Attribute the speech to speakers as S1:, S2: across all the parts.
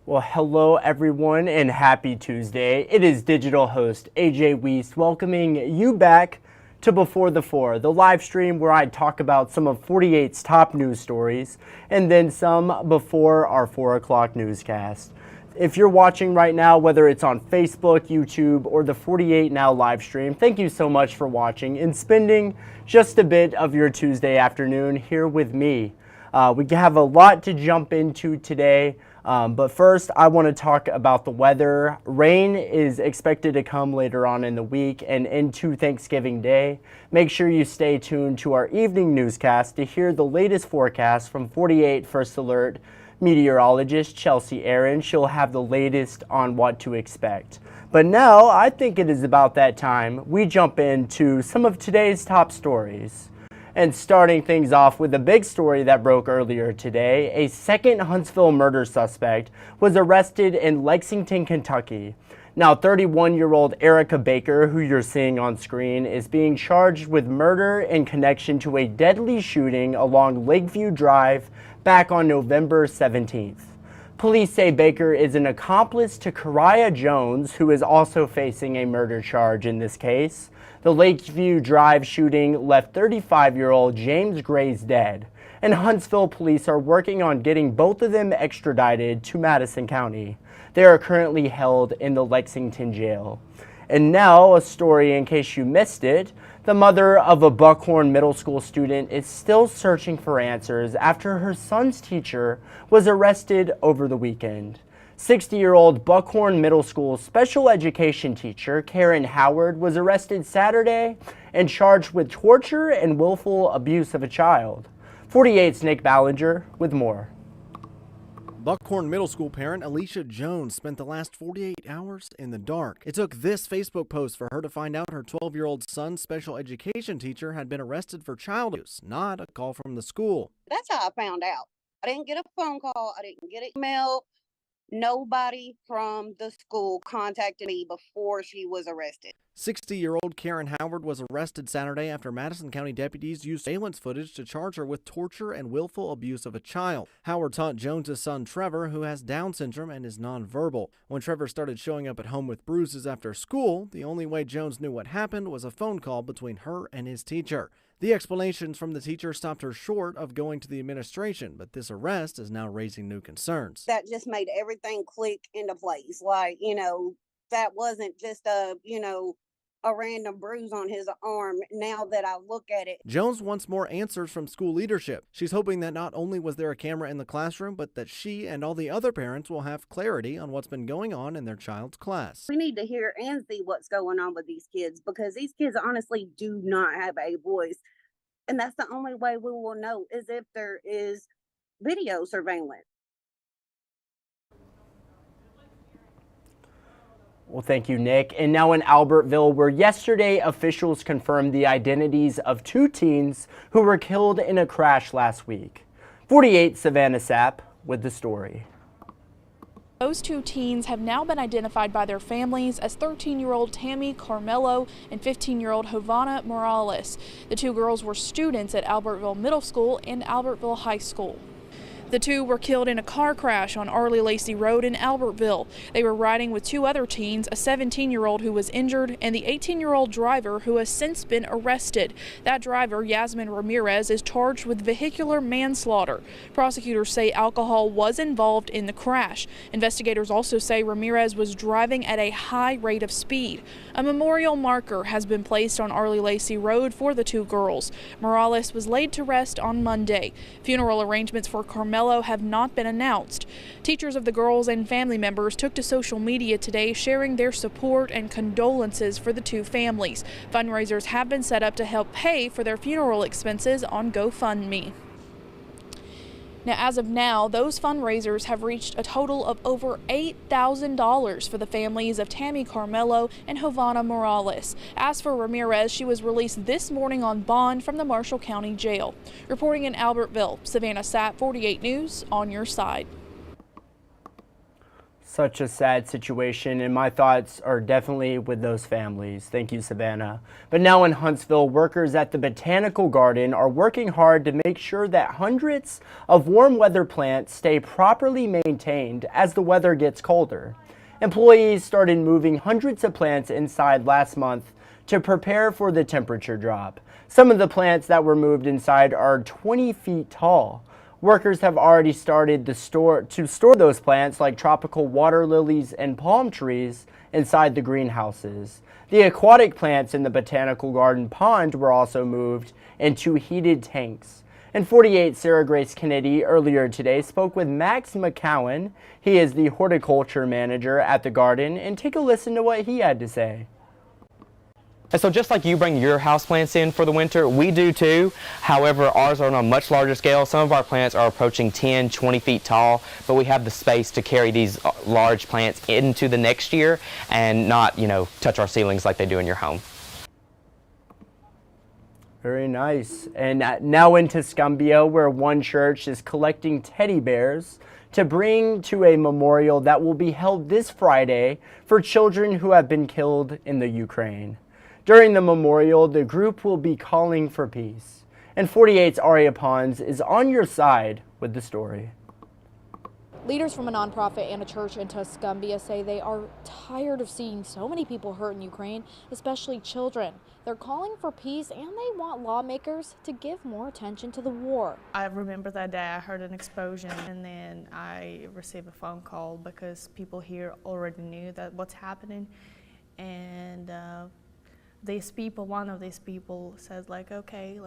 S1: Well, hello everyone and happy Tuesday. It is digital host AJ Wuest welcoming you back to Before the Four, the live stream where I talk about some of 48's top news stories and then some before our 4 o'clock newscast. If you're watching right now, whether it's on Facebook, YouTube, or the 48 Now live stream, thank you so much for watching and spending just a bit of your Tuesday afternoon here with me. We have a lot to jump into today. But first, I want to talk about the weather. Rain is expected to come later on in the week and into Thanksgiving Day. Make sure you stay tuned to our evening newscast to hear the latest forecast from 48 First Alert meteorologist Chelsea Aaron. She'll have the latest on what to expect. But now, I think it is about that time we jump into some of today's top stories. And starting things off with a big story that broke earlier today, a second Huntsville murder suspect was arrested in Lexington, Kentucky. Now, 31-year-old Erica Baker, who you're seeing on screen, is being charged with murder in connection to a deadly shooting along Lakeview Drive back on November 17th. Police say Baker is an accomplice to Kariah Jones, who is also facing a murder charge in this case. The Lakeview Drive shooting left 35-year-old James Grays dead, and Huntsville police are working on getting both of them extradited to Madison County. They are currently held in the Lexington jail. And now, a story in case you missed it. The mother of a Buckhorn Middle School student is still searching for answers after her son's teacher was arrested over the weekend. 60-year-old Buckhorn Middle School special education teacher Karen Howard was arrested Saturday and charged with torture and willful abuse of a child. 48's Nick Ballinger with more.
S2: Buckhorn Middle School parent Alicia Jones spent the last 48 hours in the dark. It took this Facebook post for her to find out her 12-year-old son's special education teacher had been arrested for child abuse, not a call from the school.
S3: That's how I found out. I didn't get a phone call. I didn't get an email. Nobody from the school contacted me before she was arrested.
S2: 60-year-old Karen Howard was arrested Saturday after Madison County deputies used surveillance footage to charge her with torture and willful abuse of a child. Howard taught Jones' son Trevor, who has Down syndrome and is nonverbal. When Trevor started showing up at home with bruises after school, the only way Jones knew what happened was a phone call between her and his teacher. The explanations from the teacher stopped her short of going to the administration, but this arrest is now raising new concerns.
S3: That just made everything click into place. Like, that wasn't just a random bruise on his arm. Now that I look at it.
S2: Jones wants more answers from school leadership. She's hoping that not only was there a camera in the classroom, but that she and all the other parents will have clarity on what's been going on in their child's class.
S3: We need to hear and see what's going on with these kids, because these kids honestly do not have a voice. And that's the only way we will know, is if there is video surveillance.
S1: Well, thank you, Nick. And now in Albertville, where yesterday officials confirmed the identities of two teens who were killed in a crash last week. 48 Savannah Sapp with the story.
S4: Those two teens have now been identified by their families as 13-year-old Tammy Carmelo and 15-year-old Havana Morales. The two girls were students at Albertville Middle School and Albertville High School. The two were killed in a car crash on Arley Lacey Road in Albertville. They were riding with two other teens, a 17-year-old who was injured and the 18-year-old driver who has since been arrested. That driver, Yasmin Ramirez, is charged with vehicular manslaughter. Prosecutors say alcohol was involved in the crash. Investigators also say Ramirez was driving at a high rate of speed. A memorial marker has been placed on Arley Lacey Road for the two girls. Morales was laid to rest on Monday. Funeral arrangements for Carmelo have not been announced. Teachers of the girls and family members took to social media today sharing their support and condolences for the two families. Fundraisers have been set up to help pay for their funeral expenses on GoFundMe. Now, as of now, those fundraisers have reached a total of over $8,000 for the families of Tammy Carmelo and Havana Morales. As for Ramirez, she was released this morning on bond from the Marshall County Jail. Reporting in Albertville, Savannah Sapp, 48 News, on your side.
S1: Such a sad situation, and my thoughts are definitely with those families. Thank you, Savannah. But now in Huntsville, workers at the Botanical Garden are working hard to make sure that hundreds of warm weather plants stay properly maintained as the weather gets colder. Employees started moving hundreds of plants inside last month to prepare for the temperature drop. Some of the plants that were moved inside are 20 feet tall. Workers have already started to store those plants like tropical water lilies and palm trees inside the greenhouses. The aquatic plants in the Botanical Garden pond were also moved into heated tanks. And 48 Sarah Grace Kennedy earlier today spoke with Max McCowan. He is the horticulture manager at the garden, and take a listen to what he had to say.
S5: And so just like you bring your houseplants in for the winter, we do too. However, ours are on a much larger scale. Some of our plants are approaching 10, 20 feet tall, but we have the space to carry these large plants into the next year and not, touch our ceilings like they do in your home.
S1: Very nice. And now in Tuscumbia, where one church is collecting teddy bears to bring to a memorial that will be held this Friday for children who have been killed in the Ukraine. During the memorial, the group will be calling for peace. And 48's Aria Pons is on your side with the story.
S6: Leaders from a nonprofit and a church in Tuscumbia say they are tired of seeing so many people hurt in Ukraine, especially children. They're calling for peace and they want lawmakers to give more attention to the war.
S7: I remember that day I heard an explosion and then I received a phone call because people here already knew that what's happening, and one of these people says okay,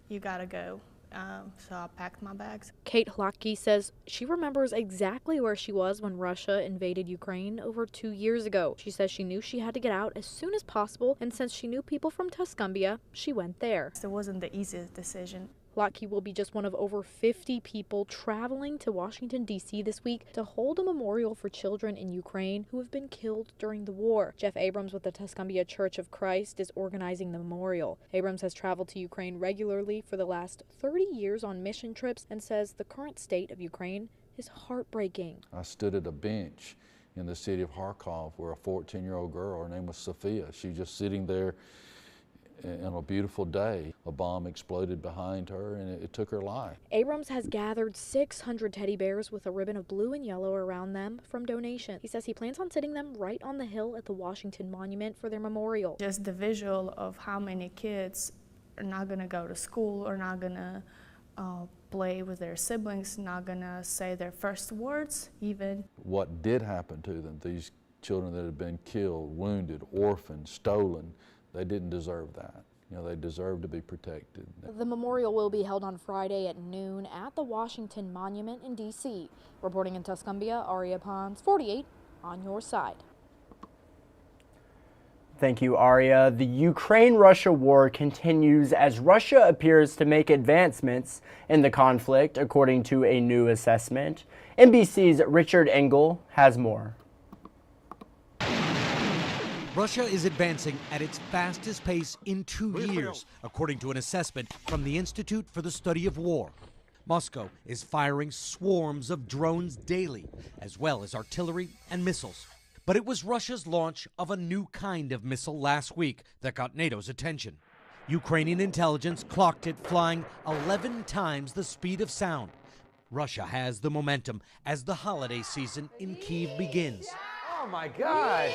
S7: you gotta go. So I packed my bags.
S6: Kate Hlotke says she remembers exactly where she was when Russia invaded Ukraine over 2 years ago. She says she knew she had to get out as soon as possible, and since she knew people from Tuscumbia, she went there.
S7: It wasn't the easiest decision.
S6: Hlotke will be just one of over 50 people traveling to Washington, D.C. this week to hold a memorial for children in Ukraine who have been killed during the war. Jeff Abrams with the Tuscumbia Church of Christ is organizing the memorial. Abrams has traveled to Ukraine regularly for the last 30 years on mission trips and says the current state of Ukraine is heartbreaking.
S8: I stood at a bench in the city of Kharkov where a 14-year-old girl, her name was Sophia, she was just sitting there on a beautiful day. A bomb exploded behind her and it took her life.
S6: Abrams has gathered 600 teddy bears with a ribbon of blue and yellow around them from donations. He says he plans on setting them right on the hill at the Washington Monument for their memorial.
S7: Just the visual of how many kids are not going to go to school, or not going to play with their siblings, not going to say their first words even.
S8: What did happen to them, these children that had been killed, wounded, orphaned, stolen, they didn't deserve that. They deserve to be protected.
S6: The memorial will be held on Friday at noon at the Washington Monument in D.C. Reporting in Tuscumbia, Aria Pons, 48 on your side.
S1: Thank you, Aria. The Ukraine-Russia war continues as Russia appears to make advancements in the conflict, according to a new assessment. NBC's Richard Engel has more.
S9: Russia is advancing at its fastest pace in 2 years, according to an assessment from the Institute for the Study of War. Moscow is firing swarms of drones daily, as well as artillery and missiles. But it was Russia's launch of a new kind of missile last week that got NATO's attention. Ukrainian intelligence clocked it flying 11 times the speed of sound. Russia has the momentum as the holiday season in Kyiv begins.
S10: Oh my God!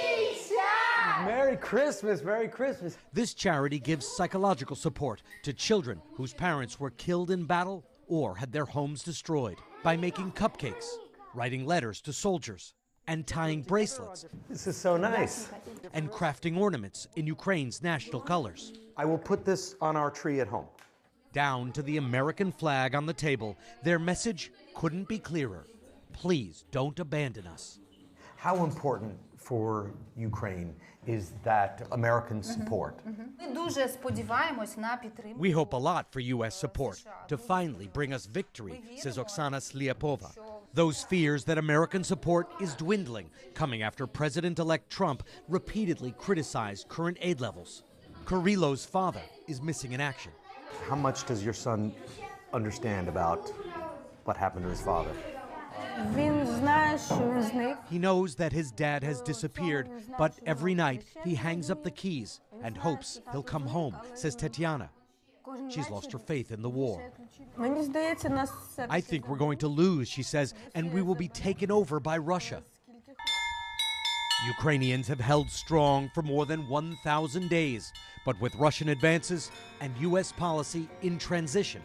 S10: Merry Christmas, Merry Christmas.
S9: This charity gives psychological support to children whose parents were killed in battle or had their homes destroyed by making cupcakes, writing letters to soldiers, and tying bracelets.
S10: This is so nice.
S9: And crafting ornaments in Ukraine's national colors.
S10: I will put this on our tree at home.
S9: Down to the American flag on the table, their message couldn't be clearer. Please don't abandon us.
S10: How important for Ukraine is that American support?
S9: We hope a lot for U.S. support to finally bring us victory, says Oksana Sliapova. Those fears that American support is dwindling, coming after President-elect Trump repeatedly criticized current aid levels. Kyrylo's father is missing in action.
S10: How much does your son understand about what happened to his father?
S9: He knows that his dad has disappeared, but every night he hangs up the keys and hopes he'll come home, says Tetiana. She's lost her faith in the war. I think we're going to lose, she says, and we will be taken over by Russia. Ukrainians have held strong for more than 1,000 days, but with Russian advances and U.S. policy in transition,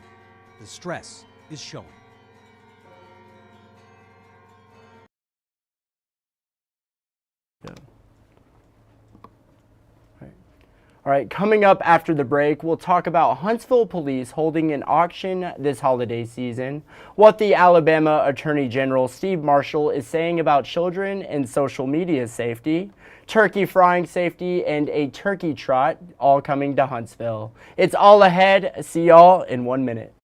S9: the stress is showing.
S1: All right, coming up after the break, we'll talk about Huntsville police holding an auction this holiday season, what the Alabama Attorney General Steve Marshall is saying about children and social media safety, turkey frying safety, and a turkey trot, all coming to Huntsville. It's all ahead. See y'all in 1 minute.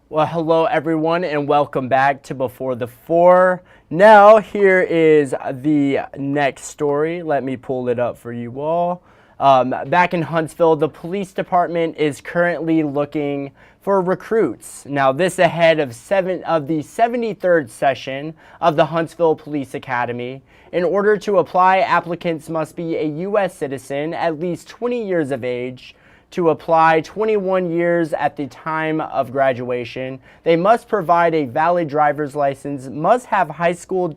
S1: Well, hello everyone and welcome back to Before the Four. Now, here is the next story. Let me pull it up for you all. Back in Huntsville, the police department is currently looking for recruits. Now, this ahead of the 73rd session of the Huntsville Police Academy. In order to apply, applicants must be a U.S. citizen, at least 20 years of age, to apply, 21 years at the time of graduation. They must provide a valid driver's license, must have a high school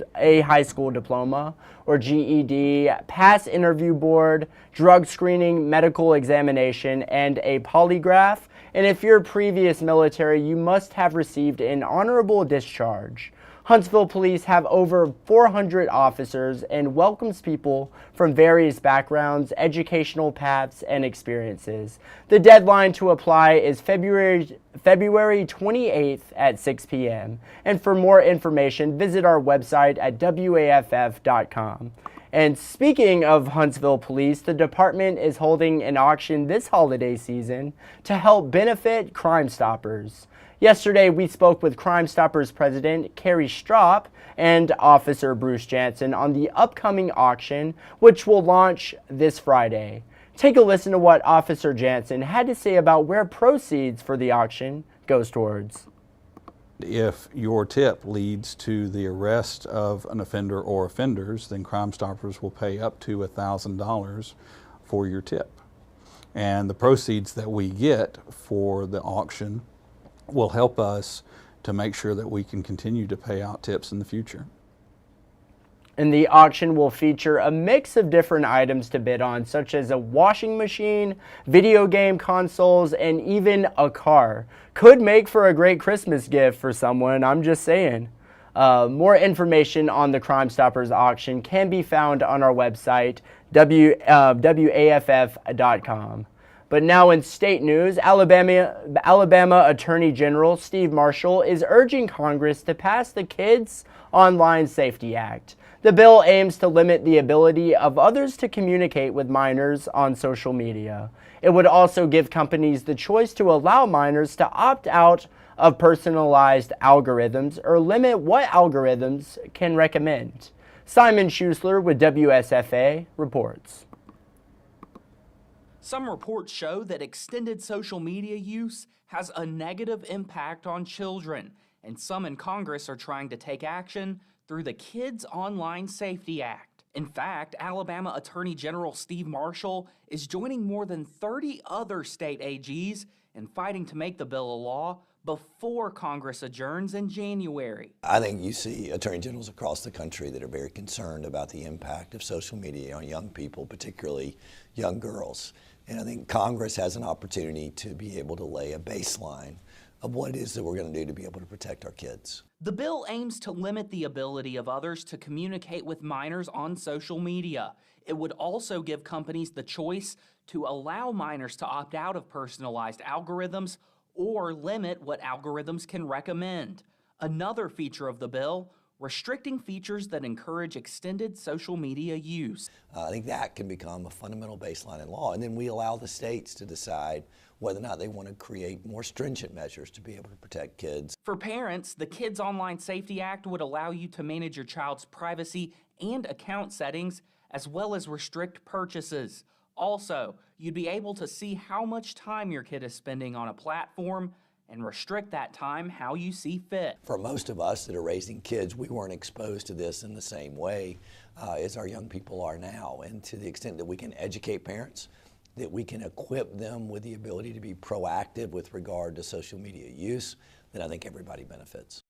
S1: diploma or GED, pass interview board, drug screening, medical examination, and a polygraph. And if you're previous military, you must have received an honorable discharge. Huntsville Police have over 400 officers and welcomes people from various backgrounds, educational paths, and experiences. The deadline to apply is February 28th at 6 p.m. And for more information, visit our website at WAFF.com. And speaking of Huntsville Police, the department is holding an auction this holiday season to help benefit Crime Stoppers. Yesterday, we spoke with Crime Stoppers President Carrie Stropp and Officer Bruce Jansen on the upcoming auction, which will launch this Friday. Take a listen to what Officer Jansen had to say about where proceeds for the auction goes towards.
S11: If your tip leads to the arrest of an offender or offenders, then Crime Stoppers will pay up to $1,000 for your tip. And the proceeds that we get for the auction will help us to make sure that we can continue to pay out tips in the future.
S1: And the auction will feature a mix of different items to bid on, such as a washing machine, video game consoles, and even a car. Could make for a great Christmas gift for someone, I'm just saying. More information on the Crime Stoppers auction can be found on our website, WAFF.com. But now in state news, Alabama Attorney General Steve Marshall is urging Congress to pass the Kids Online Safety Act. The bill aims to limit the ability of others to communicate with minors on social media. It would also give companies the choice to allow minors to opt out of personalized algorithms or limit what algorithms can recommend. Simon Schuessler with WSFA reports.
S12: Some reports show that extended social media use has a negative impact on children, and some in Congress are trying to take action through the Kids Online Safety Act. In fact, Alabama Attorney General Steve Marshall is joining more than 30 other state AGs and fighting to make the bill a law before Congress adjourns in January.
S13: I think you see attorney generals across the country that are very concerned about the impact of social media on young people, particularly young girls. And I think Congress has an opportunity to be able to lay a baseline of what it is that we're going to do to be able to protect our kids.
S12: The bill aims to limit the ability of others to communicate with minors on social media. It would also give companies the choice to allow minors to opt out of personalized algorithms or limit what algorithms can recommend. Another feature of the bill, restricting features that encourage extended social media use.
S13: I think that can become a fundamental baseline in law, and then we allow the states to decide whether or not they want to create more stringent measures to be able to protect kids.
S12: For parents, the Kids Online Safety Act would allow you to manage your child's privacy and account settings, as well as restrict purchases. Also, you'd be able to see how much time your kid is spending on a platform and restrict that time how you see fit.
S13: For most of us that are raising kids, we weren't exposed to this in the same way as our young people are now. And to the extent that we can educate parents, that we can equip them with the ability to be proactive with regard to social media use, then I think everybody benefits.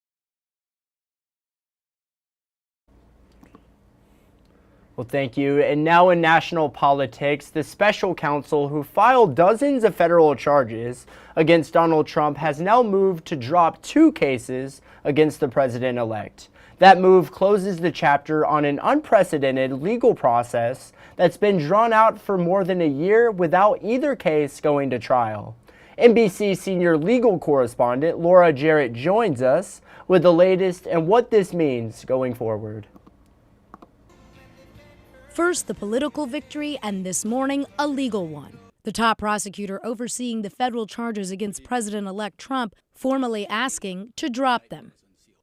S1: Well, thank you. And now in national politics, the special counsel who filed dozens of federal charges against Donald Trump has now moved to drop 2 cases against the president-elect. That move closes the chapter on an unprecedented legal process that's been drawn out for more than a year without either case going to trial. NBC senior legal correspondent Laura Jarrett joins us with the latest and what this means going forward.
S14: First, the political victory, and this morning, a legal one. The top prosecutor overseeing the federal charges against President-elect Trump formally asking to drop them.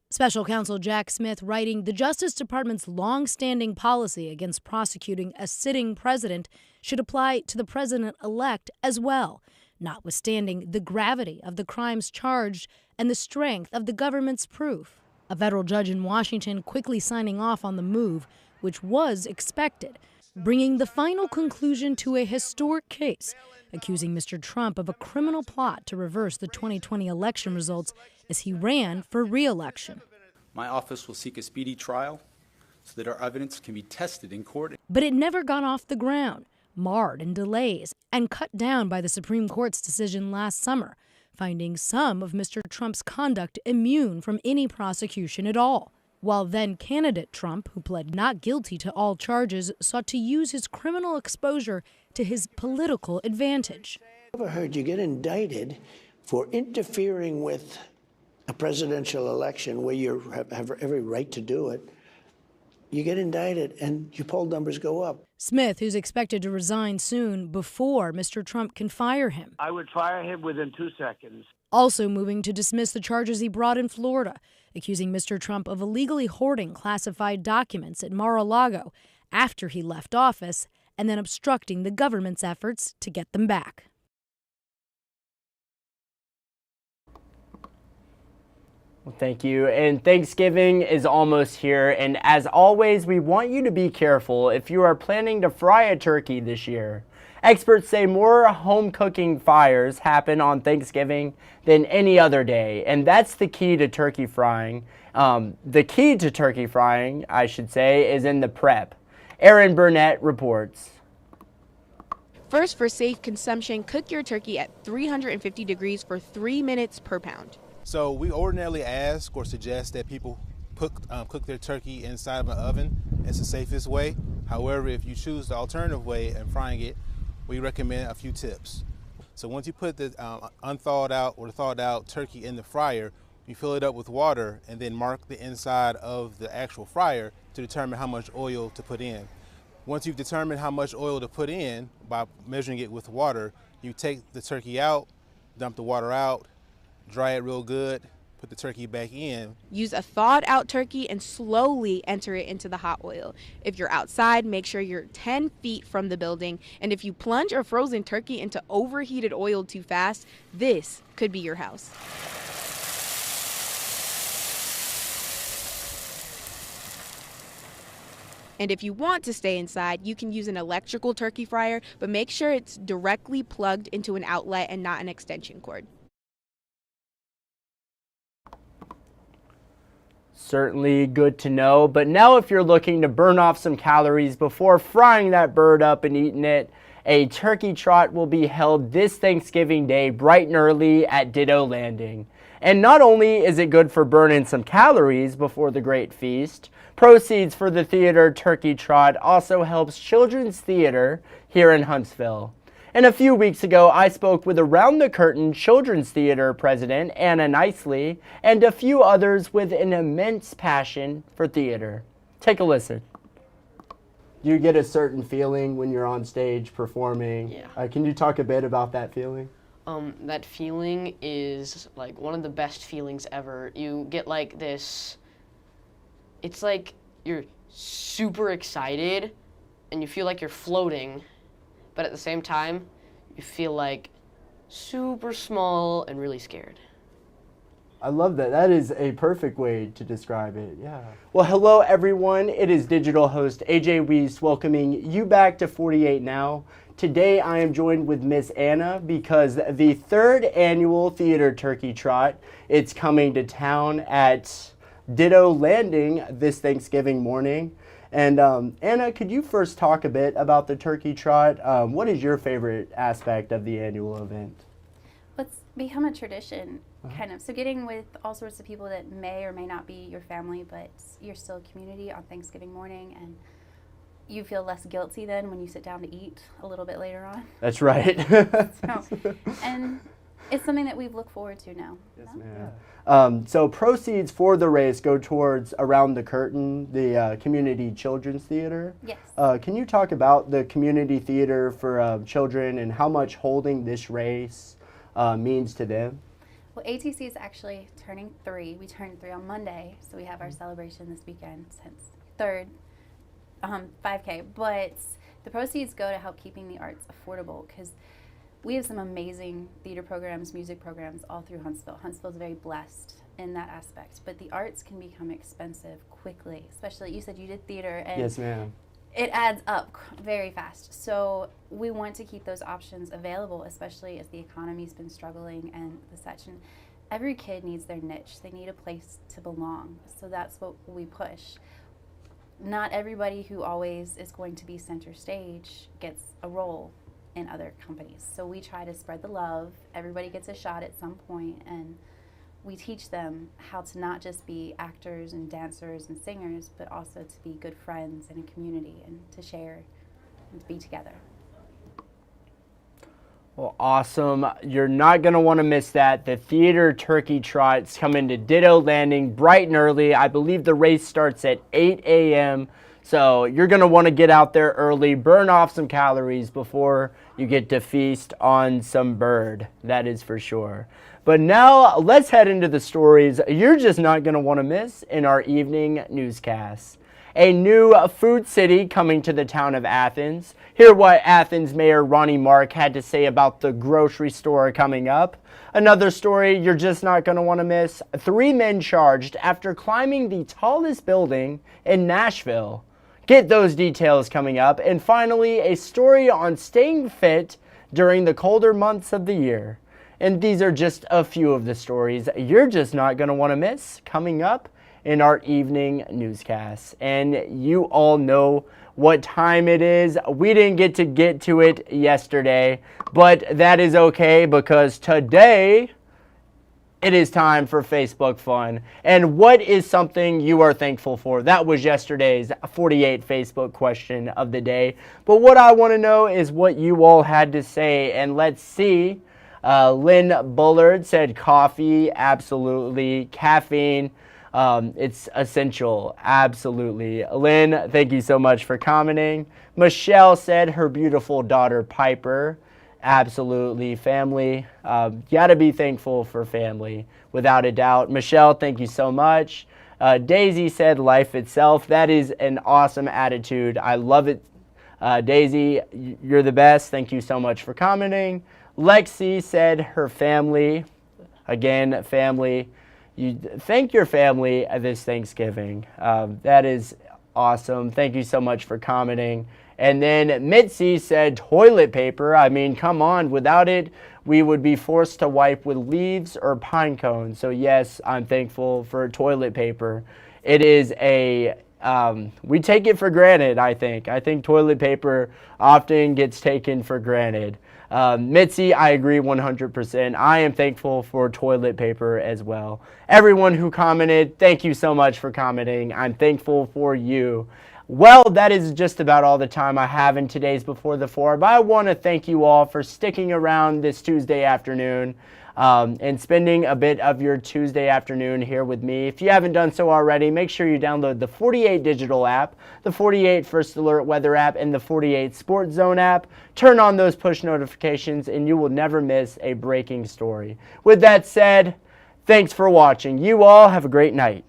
S14: Special counsel Jack Smith writing the Justice Department's long-standing policy against prosecuting a sitting president should apply to the president-elect as well, notwithstanding the gravity of the crimes charged and the strength of the government's proof. A federal judge in Washington quickly signing off on the move, which was expected, bringing the final conclusion to a historic case, accusing Mr. Trump of a criminal plot to reverse the 2020 election results as he ran for re-election.
S15: My office will seek a speedy trial so that our evidence can be tested in court.
S14: But it never got off the ground, marred in delays, and cut down by the Supreme Court's decision last summer, finding some of Mr. Trump's conduct immune from any prosecution at all. While then-candidate Trump, who pled not guilty to all charges, sought to use his criminal exposure to his political advantage.
S16: I've never heard you get indicted for interfering with a presidential election where you have every right to do it. You get indicted and your poll numbers go up.
S14: Smith, who's expected to resign soon before Mr. Trump can fire him.
S17: I would fire him within 2 seconds.
S14: Also moving to dismiss the charges he brought in Florida, accusing Mr. Trump of illegally hoarding classified documents at Mar-a-Lago after he left office and then obstructing the government's efforts to get them back.
S1: Well, thank you. And Thanksgiving is almost here. And as always, we want you to be careful if you are planning to fry a turkey this year. Experts say more home cooking fires happen on Thanksgiving than any other day, and that's the key to turkey frying. The key to turkey frying, I should say, is in the prep. Erin Burnett reports.
S18: First, for safe consumption, cook your turkey at 350 degrees for 3 minutes per pound.
S19: So we ordinarily ask or suggest that people cook their turkey inside of an oven. It's the safest way. However, if you choose the alternative way of frying it, we recommend a few tips. So once you put the unthawed out or thawed out turkey in the fryer, you fill it up with water and then mark the inside of the actual fryer to determine how much oil to put in. Once you've determined how much oil to put in by measuring it with water, you take the turkey out, dump the water out, dry it real good, put the turkey back in.
S18: Use a thawed out turkey and slowly enter it into the hot oil. If you're outside, make sure you're 10 feet from the building. And if you plunge a frozen turkey into overheated oil too fast, this could be your house. And if you want to stay inside, you can use an electrical turkey fryer, but make sure it's directly plugged into an outlet and not an extension cord.
S1: Certainly good to know. But now if you're looking to burn off some calories before frying that bird up and eating it, a turkey trot will be held this Thanksgiving Day bright and early at Ditto Landing. And not only is it good for burning some calories before the great feast, proceeds for the theater turkey trot also helps children's theater here in Huntsville. And a few weeks ago, I spoke with Around the Curtain Children's Theater President Anna Nicely and a few others with an immense passion for theater. Take a listen. Do you get a certain feeling when you're on stage performing?
S20: Yeah.
S1: Can you talk a bit about that feeling?
S20: That feeling is like one of the best feelings ever. You get like this, it's like you're super excited and you feel like you're floating, but at the same time, you feel like super small and really scared.
S1: I love that. That is a perfect way to describe it. Yeah. Well, hello everyone. It is digital host A.J. Wuest welcoming you back to 48 Now. Today I am joined with Miss Anna because the 3rd annual Theater Turkey Trot, it's coming to town at Ditto Landing this Thanksgiving morning. And Anna, could you first talk a bit about the Turkey Trot? What is your favorite aspect of the annual event?
S21: It's become a tradition, kind of. So getting with all sorts of people that may or may not be your family, but you're still a community on Thanksgiving morning, and you feel less guilty then when you sit down to eat a little bit later on.
S1: That's right.
S21: And it's something that we've looked forward to now.
S1: Yes, ma'am. So proceeds for the race go towards Around the Curtain, the community children's theater.
S21: Yes.
S1: Can you talk about the community theater for children and how much holding this race means to them?
S21: Well, ATC is actually turning 3. We turned 3 on Monday, so we have our celebration this weekend, since 3rd 5K. But the proceeds go to help keeping the arts affordable, because we have some amazing theater programs, music programs all through Huntsville. Huntsville is very blessed in that aspect, but the arts can become expensive quickly, especially, you said you did theater, and
S1: yes, ma'am.
S21: It adds up very fast. So we want to keep those options available, especially as the economy's been struggling and the such. And every kid needs their niche. They need a place to belong. So that's what we push. Not everybody who always is going to be center stage gets a role in other companies. So we try to spread the love. Everybody gets a shot at some point, and we teach them how to not just be actors and dancers and singers, but also to be good friends in a community and to share and to be together.
S1: Well, awesome. You're not going to want to miss that. The Theater Turkey Trot's coming to Ditto Landing bright and early. I believe the race starts at 8 a.m., so you're going to want to get out there early, burn off some calories before you get to feast on some bird. That is for sure. But now let's head into the stories you're just not going to want to miss in our evening newscast. A new food city coming to the town of Athens. Hear what Athens Mayor Ronnie Mark had to say about the grocery store coming up. Another story you're just not going to want to miss. 3 men charged after climbing the tallest building in Nashville. Get those details coming up. And finally, a story on staying fit during the colder months of the year. And these are just a few of the stories you're just not going to want to miss coming up in our evening newscast. And you all know what time it is. We didn't get to it yesterday, but that is okay because today it is time for Facebook fun. And what is something you are thankful for? That was yesterday's 48 Facebook question of the day. But what I want to know is what you all had to say. And let's see. Lynn Bullard said coffee, absolutely. Caffeine, it's essential, absolutely. Lynn, thank you so much for commenting. Michelle said her beautiful daughter Piper, absolutely. Family, gotta be thankful for family, without a doubt. Michelle, thank you so much. Daisy said life itself. That is an awesome attitude. I love it. Daisy, you're the best. Thank you so much for commenting. Lexi said her family. Again, family. You thank your family this Thanksgiving. That is Awesome. Thank you so much for commenting. And then Mitzi said toilet paper. I mean, come on. Without it, we would be forced to wipe with leaves or pine cones. So yes, I'm thankful for toilet paper. It is we take it for granted, I think. I think toilet paper often gets taken for granted. Mitzi, I agree 100%. I am thankful for toilet paper as well. Everyone who commented, thank you so much for commenting. I'm thankful for you. Well, that is just about all the time I have in today's Before the Four, but I want to thank you all for sticking around this Tuesday afternoon and spending a bit of your Tuesday afternoon here with me. If you haven't done so already, make sure you download the 48 Digital app, the 48 First Alert Weather app, and the 48 Sports Zone app. Turn on those push notifications and you will never miss a breaking story. With that said, thanks for watching. You all have a great night.